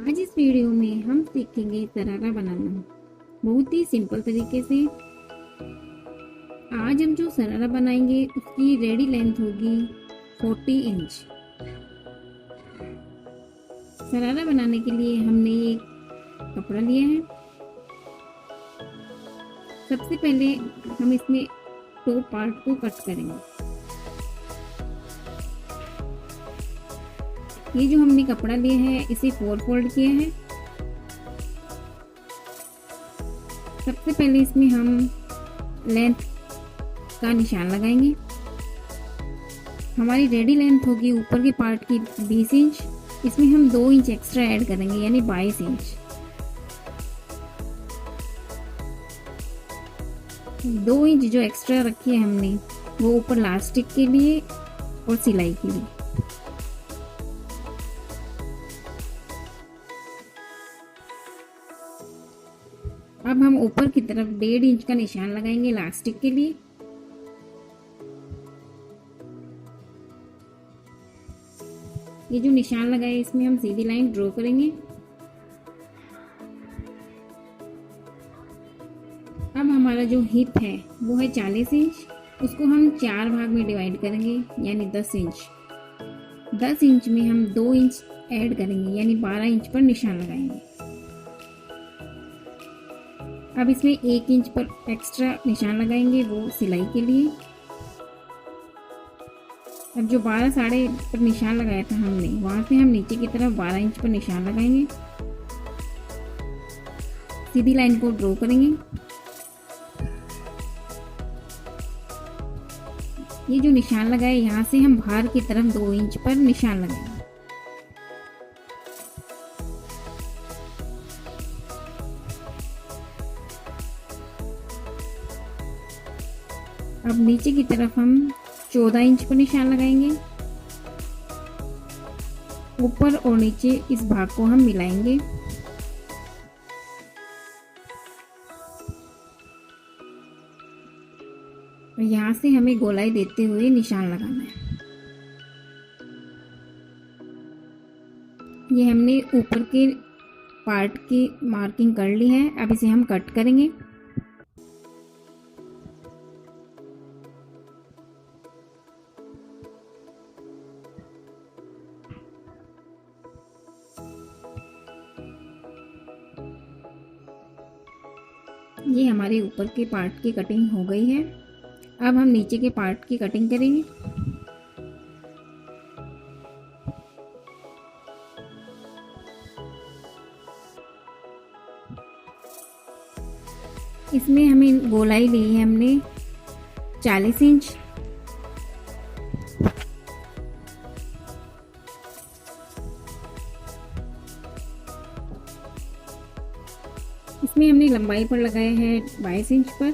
आज इस वीडियो में हम सीखेंगे शरारा बनाना बहुत ही सिंपल तरीके से। आज हम जो शरारा बनाएंगे उसकी रेडी लेंथ होगी 40 इंच। शरारा बनाने के लिए हमने ये कपड़ा लिया है। सबसे पहले हम इसमें दो पार्ट को कट करेंगे। ये जो हमने कपड़ा लिया है इसे 4 फोल्ड किया है। सबसे पहले इसमें हम लेंथ का निशान लगाएंगे। हमारी रेडी लेंथ होगी ऊपर के पार्ट की 20 इंच। इसमें हम 2 इंच एक्स्ट्रा ऐड करेंगे यानी 22 इंच। 2 इंच जो एक्स्ट्रा रखी है हमने वो ऊपर लास्टिक के लिए और सिलाई के लिए। अब हम ऊपर की तरफ 1.5 इंच का निशान लगाएंगे लास्टिक के लिए। ये जो निशान लगाए इसमें हम सीधी लाइन ड्रॉ करेंगे। अब हमारा जो हिप है वो है 40 इंच। उसको हम 4 भाग में डिवाइड करेंगे यानी 10 इंच। 10 इंच में हम 2 इंच ऐड करेंगे यानी 12 इंच पर निशान लगाएंगे। अब इसमें 1 इंच पर एक्स्ट्रा निशान लगाएंगे वो सिलाई के लिए। अब जो 12 साढ़े पर निशान लगाया था हमने वहां से हम नीचे की तरफ 12 इंच पर निशान लगाएंगे। सीधी लाइन को ड्रॉ करेंगे। ये जो निशान लगाए यहाँ से हम बाहर की तरफ 2 इंच पर निशान लगाएंगे। अब नीचे की तरफ हम 14 इंच पर निशान लगाएंगे। ऊपर और नीचे इस भाग को हम मिलाएंगे। और यहाँ से हमें गोलाई देते हुए निशान लगाना है। ये हमने ऊपर के पार्ट की मार्किंग कर ली है। अब इसे हम कट करेंगे। ये हमारे ऊपर के पार्ट की कटिंग हो गई है। अब हम नीचे के पार्ट की कटिंग करेंगे। इसमें हमें गोलाई ली है हमने 40 इंच। इसमें हमने लंबाई पर लगाया है 22 इंच पर।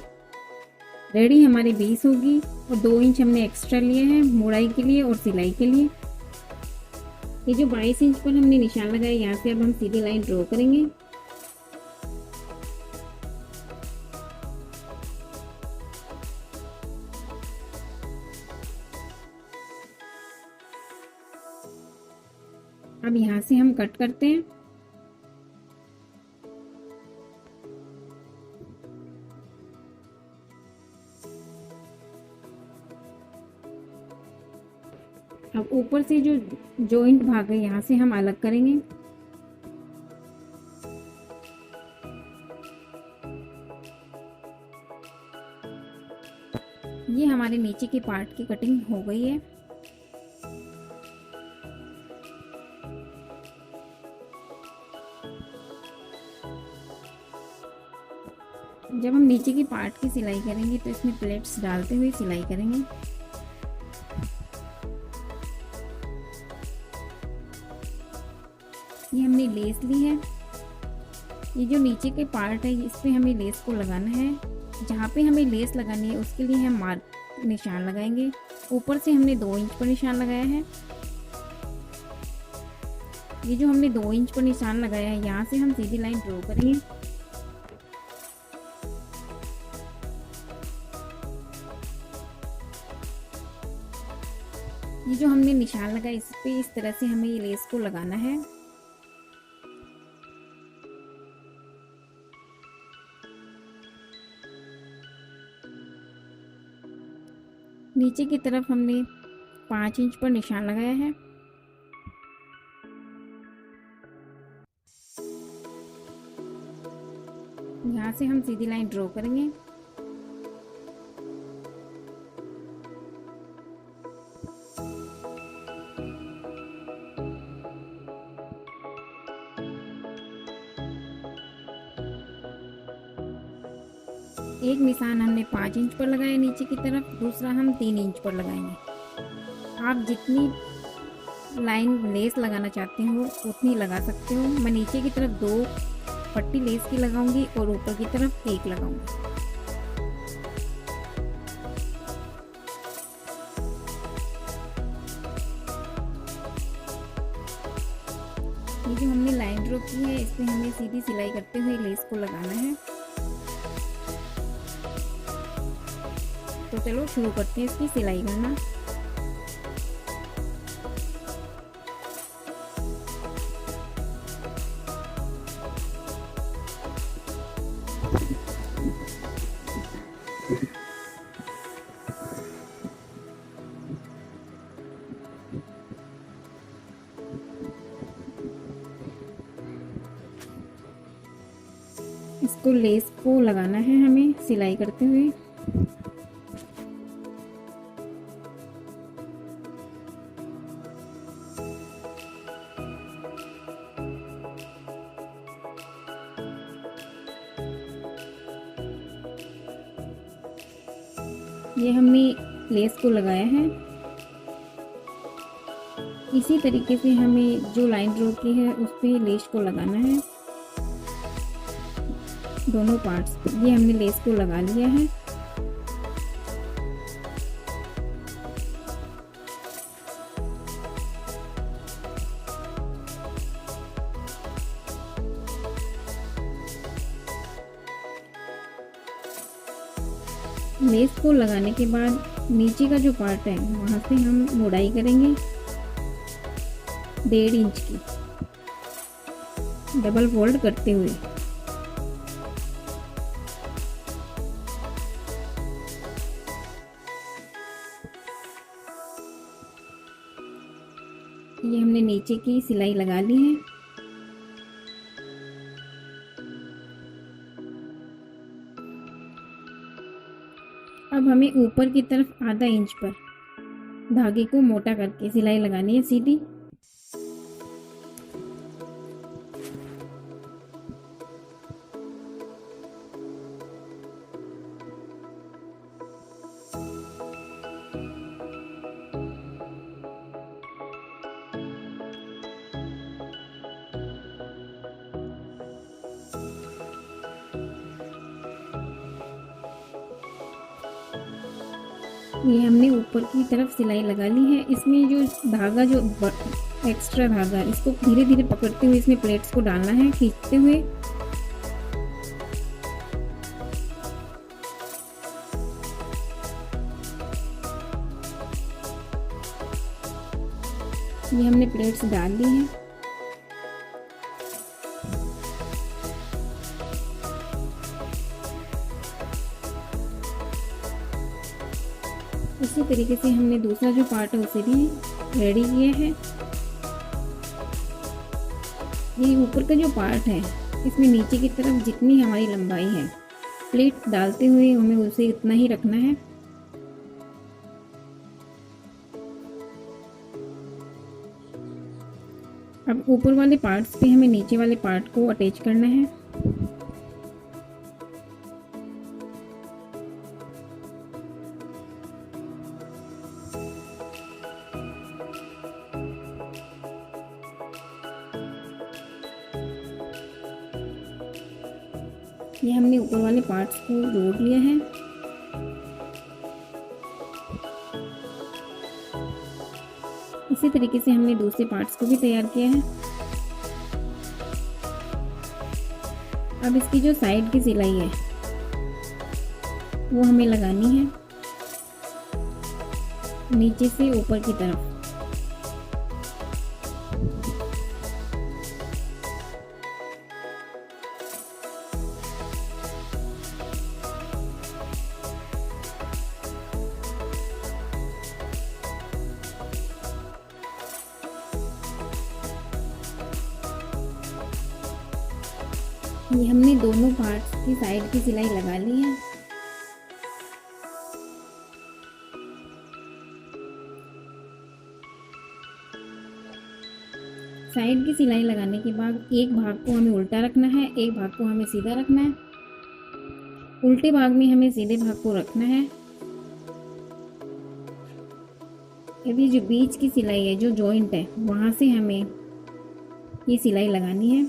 रेडी हमारी 20 होगी और 2 इंच हमने एक्स्ट्रा लिया है मोड़ाई के लिए और सिलाई के लिए। ये जो 22 इंच पर हमने निशान लगाया यहाँ से अब हम सीधी लाइन ड्रॉ करेंगे। अब यहाँ से हम कट करते हैं। अब ऊपर से जो जॉइंट भाग है यहाँ से हम अलग करेंगे। ये हमारे नीचे के पार्ट की कटिंग हो गई है। जब हम नीचे के पार्ट की सिलाई करेंगे तो इसमें प्लेट्स डालते हुए सिलाई करेंगे। ये हमने लेस ली है। ये जो नीचे के पार्ट है इस पे हमें लेस को लगाना है। जहाँ पे हमें लेस लगानी है उसके लिए हम मार्क निशान लगाएंगे। ऊपर से हमने 2 इंच पर निशान लगाया है। ये जो हमने 2 इंच पर निशान लगाया है यहाँ से हम सीधी लाइन ड्रॉ करेंगे। ये जो हमने निशान लगाया इस पे इस तरह से हमें ये लेस को लगाना है। नीचे की तरफ हमने 5 इंच पर निशान लगाया है। यहाँ से हम सीधी लाइन ड्रॉ करेंगे। एक निशान हमने 5 इंच पर लगाया नीचे की तरफ, दूसरा हम 3 इंच पर लगाएंगे। आप जितनी लाइन लेस लगाना चाहते हो उतनी लगा सकते हो। मैं नीचे की तरफ 2 पट्टी लेस की लगाऊंगी और ऊपर की तरफ 1 लगाऊंगी। ये जो हमने लाइन ड्रॉ की है इस पे हमें सीधी सिलाई करते हुए लेस को लगाना है। तो चलो शुरू करते हैं इसकी सिलाई करना। इसको लेस को लगाना है हमें सिलाई करते हुए। ये हमने लेस को लगाया है। इसी तरीके से हमें जो लाइन ड्रॉ की है उस पे लेस को लगाना है, दोनों पार्ट्स पे। ये हमने लेस को लगा लिया है। लेस को लगाने के बाद नीचे का जो पार्ट है वहाँ से हम मोड़ाई करेंगे 1.5 इंच की, डबल फोल्ड करते हुए। ये हमने नीचे की सिलाई लगा ली है। अब हमें ऊपर की तरफ आधा इंच पर धागे को मोटा करके सिलाई लगानी है सीधी। ये हमने ऊपर की तरफ सिलाई लगा ली है। इसमें जो धागा जो एक्स्ट्रा धागा, इसको धीरे धीरे पकड़ते हुए इसमें प्लेट्स को डालना है, खींचते हुए। ये हमने प्लेट्स डाल दी हैं। इसी तरीके से हमने दूसरा जो पार्ट है उसे भी रेडी किया है। ये ऊपर का जो पार्ट है इसमें नीचे की तरफ जितनी हमारी लंबाई है, प्लेट डालते हुए हमें उसे इतना ही रखना है। अब ऊपर वाले पार्ट्स पे हमें नीचे वाले पार्ट को अटैच करना है। ये हमने ऊपर वाले पार्ट्स को जोड़ लिया है। इसी तरीके से हमने दूसरे पार्ट्स को भी तैयार किया है। अब इसकी जो साइड की सिलाई है वो हमें लगानी है नीचे से ऊपर की तरफ। ये हमने दोनों पार्ट्स की साइड की सिलाई लगा ली है। साइड की सिलाई लगाने के बाद एक भाग को हमें उल्टा रखना है, एक भाग को हमें सीधा रखना है। उल्टे भाग में हमें सीधे भाग को रखना है। अभी जो बीच की सिलाई है, जो जॉइंट है, वहां से हमें ये सिलाई लगानी है।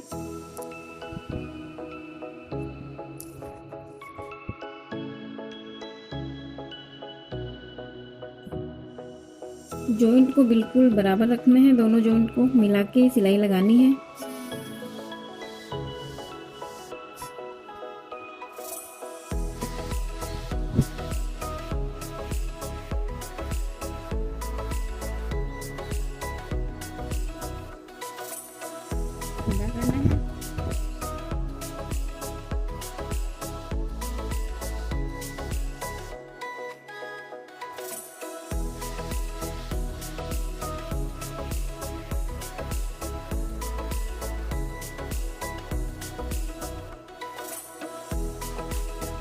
जॉइंट को बिल्कुल बराबर रखना है, दोनों जॉइंट को मिला के सिलाई लगानी है। सीधा करना है।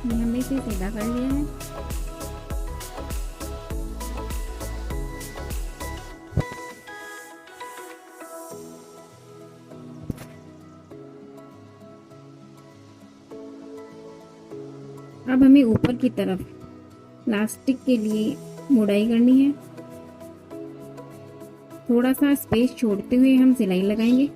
हमने इसे सीधा कर लिया है। अब हमें ऊपर की तरफ इलास्टिक के लिए मोड़ाई करनी है। थोड़ा सा स्पेस छोड़ते हुए हम सिलाई लगाएंगे।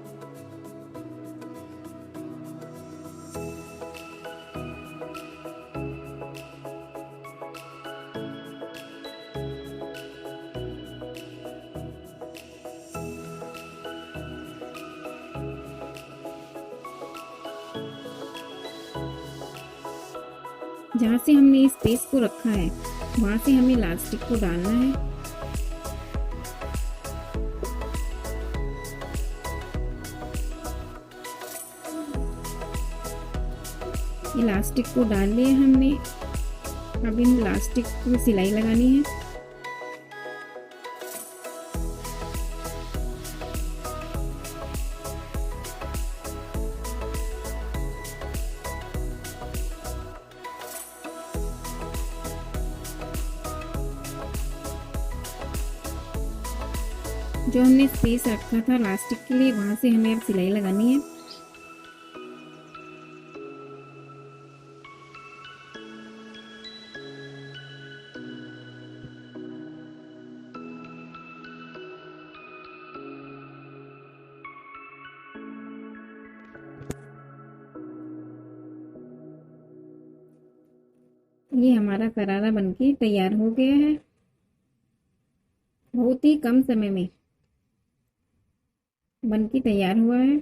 जहाँ से हमने इस स्पेस को रखा है, वहां से हमें इलास्टिक को डालना है। इलास्टिक को डाल लिया हमने। अब इन इलास्टिक को सिलाई लगानी है। जो हमने स्पेस रखा था इलास्टिक के लिए, वहां से हमें अब सिलाई लगानी है। ये हमारा करारा बनके तैयार हो गया है। बहुत ही कम समय में बनके तैयार हुआ है।